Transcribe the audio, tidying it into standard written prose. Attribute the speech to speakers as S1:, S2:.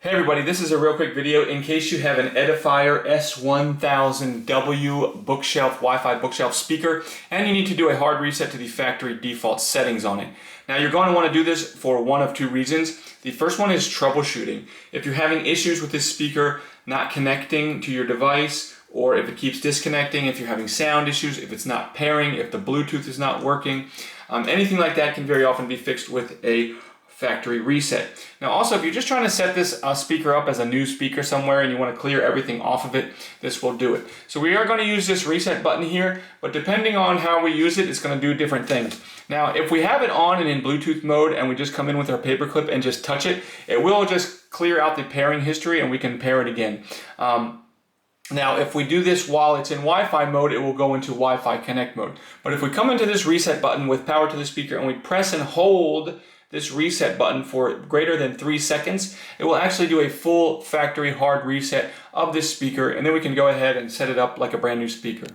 S1: Hey everybody, this is a real quick video in case you have an Edifier S1000W Wi-Fi bookshelf speaker and you need to do a hard reset to the factory default settings on it. Now you're going to want to do this for one of two reasons. The first one is troubleshooting. If you're having issues with this speaker not connecting to your device, or if it keeps disconnecting, if you're having sound issues, if it's not pairing, if the Bluetooth is not working, anything like that can very often be fixed with a factory reset. Now also, if you're just trying to set this speaker up as a new speaker somewhere and you want to clear everything off of it, this will do it. So we are going to use this reset button here, but depending on how we use it, it's going to do different things. Now if we have it on and in Bluetooth mode and we just come in with our paperclip and just touch it, it will just clear out the pairing history and we can pair it again. Now, if we do this while it's in Wi-Fi mode, it will go into Wi-Fi Connect mode. But if we come into this reset button with power to the speaker and we press and hold this reset button for greater than 3 seconds, it will actually do a full factory hard reset of this speaker, and then we can go ahead and set it up like a brand new speaker.